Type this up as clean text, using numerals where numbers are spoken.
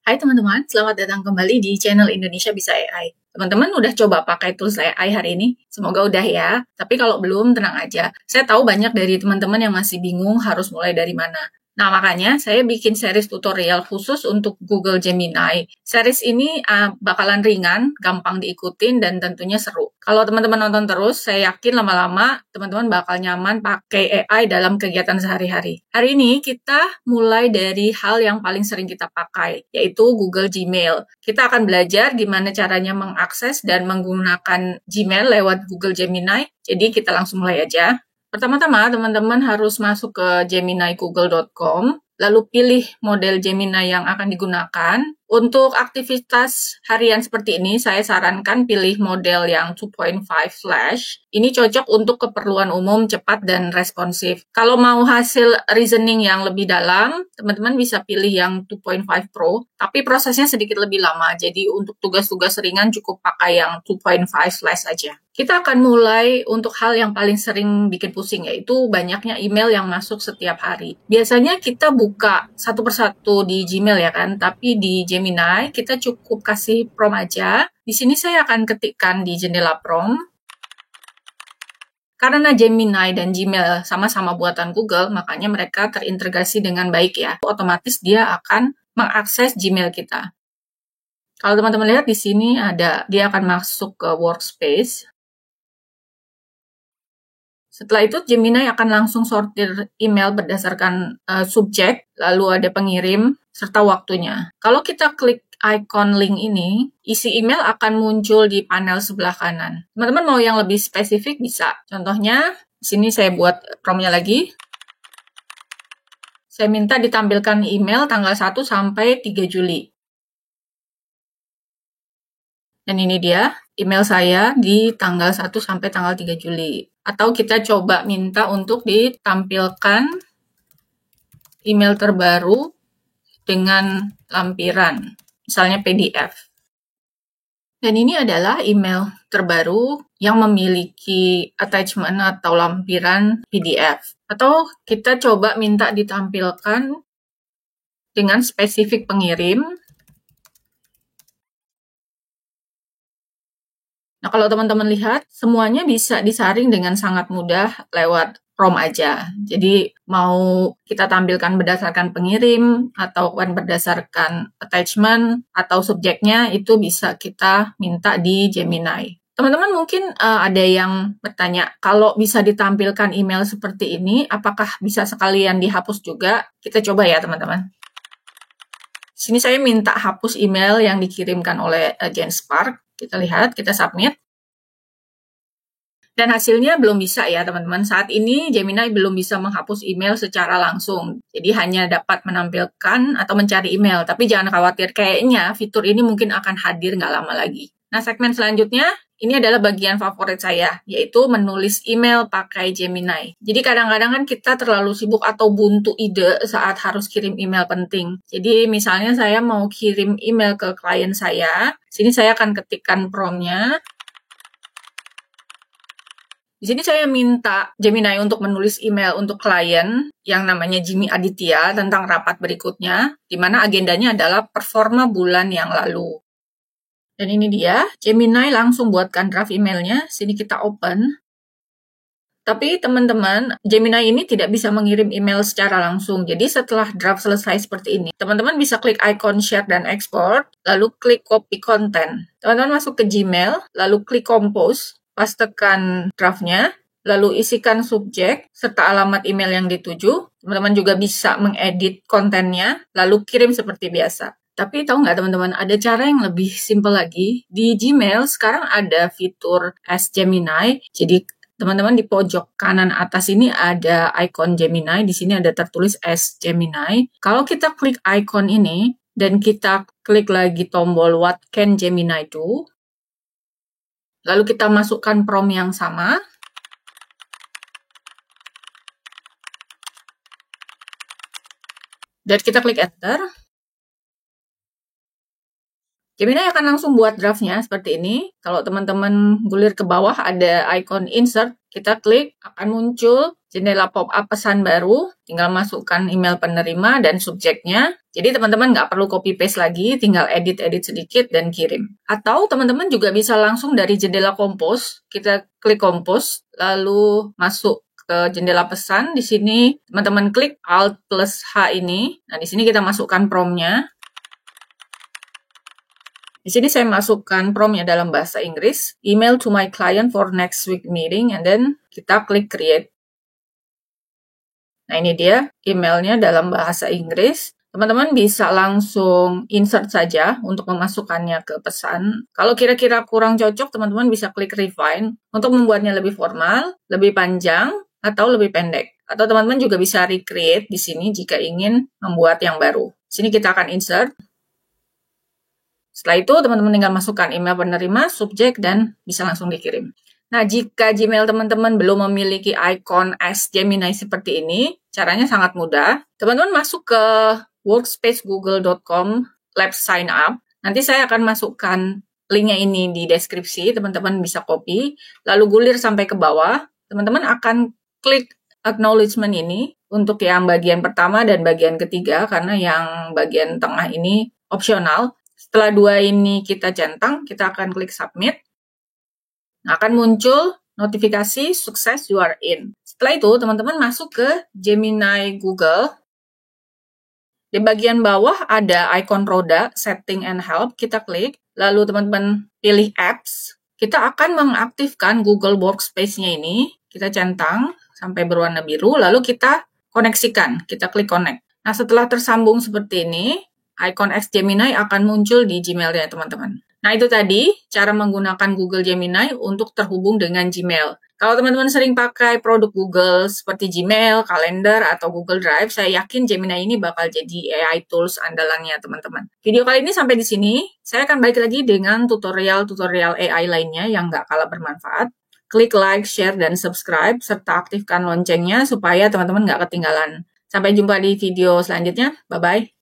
Hai teman-teman, selamat datang kembali di channel Indonesia Bisa AI. Teman-teman udah coba pakai tools AI hari ini? Semoga udah ya. Tapi kalau belum, tenang aja. Saya tahu banyak dari teman-teman yang masih bingung harus mulai dari mana. Nah, makanya saya bikin series tutorial khusus untuk Google Gemini. Series ini bakalan ringan, gampang diikutin, dan tentunya seru. Kalau teman-teman nonton terus, saya yakin lama-lama teman-teman bakal nyaman pakai AI dalam kegiatan sehari-hari. Hari ini kita mulai dari hal yang paling sering kita pakai, yaitu Google Gmail. Kita akan belajar gimana caranya mengakses dan menggunakan Gmail lewat Google Gemini. Jadi kita langsung mulai aja. Pertama-tama, teman-teman harus masuk ke geminigoogle.com, lalu pilih model Gemini yang akan digunakan. Untuk aktivitas harian seperti ini, saya sarankan pilih model yang 2.5 Flash. Ini cocok untuk keperluan umum, cepat, dan responsif. Kalau mau hasil reasoning yang lebih dalam, teman-teman bisa pilih yang 2.5 Pro, tapi prosesnya sedikit lebih lama. Jadi untuk tugas-tugas ringan cukup pakai yang 2.5 Flash aja. Kita akan mulai untuk hal yang paling sering bikin pusing, yaitu banyaknya email yang masuk setiap hari. Biasanya kita buka satu persatu di Gmail ya kan, tapi di Gemini kita cukup kasih prompt aja. Di sini saya akan ketikkan di jendela prompt. Karena Gemini dan Gmail sama-sama buatan Google, makanya mereka terintegrasi dengan baik ya. Otomatis dia akan mengakses Gmail kita. Kalau teman-teman lihat di sini dia akan masuk ke workspace. Setelah itu, Gemini akan langsung sortir email berdasarkan subjek, lalu ada pengirim, serta waktunya. Kalau kita klik icon link ini, isi email akan muncul di panel sebelah kanan. Teman-teman mau yang lebih spesifik bisa. Contohnya, di sini saya buat prompt-nya lagi. Saya minta ditampilkan email tanggal 1 sampai 3 Juli. Dan ini dia, email saya di tanggal 1 sampai tanggal 3 Juli. Atau kita coba minta untuk ditampilkan email terbaru dengan lampiran, misalnya PDF. Dan ini adalah email terbaru yang memiliki attachment atau lampiran PDF. Atau kita coba minta ditampilkan dengan spesifik pengirim. Nah, kalau teman-teman lihat, semuanya bisa disaring dengan sangat mudah lewat prompt aja. Jadi, mau kita tampilkan berdasarkan pengirim, atau berdasarkan attachment, atau subjeknya, itu bisa kita minta di Gemini. Teman-teman mungkin ada yang bertanya, kalau bisa ditampilkan email seperti ini, apakah bisa sekalian dihapus juga? Kita coba ya, teman-teman. Sini saya minta hapus email yang dikirimkan oleh Genspark. Kita lihat, kita submit. Dan hasilnya belum bisa ya teman-teman. Saat ini Gemini belum bisa menghapus email secara langsung. Jadi hanya dapat menampilkan atau mencari email. Tapi jangan khawatir, kayaknya fitur ini mungkin akan hadir nggak lama lagi. Nah, segmen selanjutnya, ini adalah bagian favorit saya, yaitu menulis email pakai Gemini. Jadi kadang-kadang kan kita terlalu sibuk atau buntu ide saat harus kirim email penting. Jadi misalnya saya mau kirim email ke klien saya, sini saya akan ketikkan prompt-nya. Di sini saya minta Gemini untuk menulis email untuk klien yang namanya Jimmy Aditya tentang rapat berikutnya, di mana agendanya adalah performa bulan yang lalu. Dan ini dia, Gemini langsung buatkan draft emailnya, sini kita open. Tapi teman-teman, Gemini ini tidak bisa mengirim email secara langsung. Jadi setelah draft selesai seperti ini, teman-teman bisa klik icon share dan export, lalu klik copy content. Teman-teman masuk ke Gmail, lalu klik compose, pastekan draftnya, lalu isikan subjek serta alamat email yang dituju. Teman-teman juga bisa mengedit kontennya, lalu kirim seperti biasa. Tapi tahu nggak teman-teman, ada cara yang lebih simple lagi. Di Gmail sekarang ada fitur Ask Gemini. Jadi teman-teman di pojok kanan atas ini ada icon Gemini. Di sini ada tertulis Ask Gemini. Kalau kita klik icon ini dan kita klik lagi tombol What can Gemini do? Lalu kita masukkan prompt yang sama. Dan kita klik enter. Gemini akan langsung buat draftnya seperti ini. Kalau teman-teman gulir ke bawah ada icon insert, kita klik, akan muncul jendela pop-up pesan baru, tinggal masukkan email penerima dan subjeknya. Jadi teman-teman nggak perlu copy-paste lagi, tinggal edit-edit sedikit dan kirim. Atau teman-teman juga bisa langsung dari jendela compose, kita klik compose, lalu masuk ke jendela pesan. Di sini teman-teman klik Alt plus H ini. Nah, di sini kita masukkan prompt-nya. Di sini saya masukkan prompt-nya dalam bahasa Inggris, email to my client for next week meeting, and then kita klik create. Nah, ini dia emailnya dalam bahasa Inggris. Teman-teman bisa langsung insert saja untuk memasukkannya ke pesan. Kalau kira-kira kurang cocok, teman-teman bisa klik refine untuk membuatnya lebih formal, lebih panjang, atau lebih pendek. Atau teman-teman juga bisa recreate di sini jika ingin membuat yang baru. Di sini kita akan insert. Setelah itu, teman-teman tinggal masukkan email penerima, subjek, dan bisa langsung dikirim. Nah, jika Gmail teman-teman belum memiliki icon as Gemini seperti ini, caranya sangat mudah. Teman-teman masuk ke workspacegoogle.com /sign up. Nanti saya akan masukkan linknya ini di deskripsi, teman-teman bisa copy, lalu gulir sampai ke bawah. Teman-teman akan klik acknowledgement ini untuk yang bagian pertama dan bagian ketiga, karena yang bagian tengah ini opsional. Setelah dua ini kita centang, kita akan klik submit. Nah, akan muncul notifikasi sukses you are in. Setelah itu, teman-teman masuk ke Gemini Google. Di bagian bawah ada icon roda, setting and help. Kita klik, lalu teman-teman pilih apps. Kita akan mengaktifkan Google Workspace-nya ini. Kita centang sampai berwarna biru, lalu kita koneksikan. Kita klik connect. Nah, setelah tersambung seperti ini, icon X Gemini akan muncul di Gmail-nya teman-teman. Nah, itu tadi cara menggunakan Google Gemini untuk terhubung dengan Gmail. Kalau teman-teman sering pakai produk Google seperti Gmail, Calendar, atau Google Drive, saya yakin Gemini ini bakal jadi AI tools andalannya teman-teman. Video kali ini sampai di sini. Saya akan balik lagi dengan tutorial-tutorial AI lainnya yang nggak kalah bermanfaat. Klik like, share, dan subscribe, serta aktifkan loncengnya supaya teman-teman nggak ketinggalan. Sampai jumpa di video selanjutnya. Bye-bye.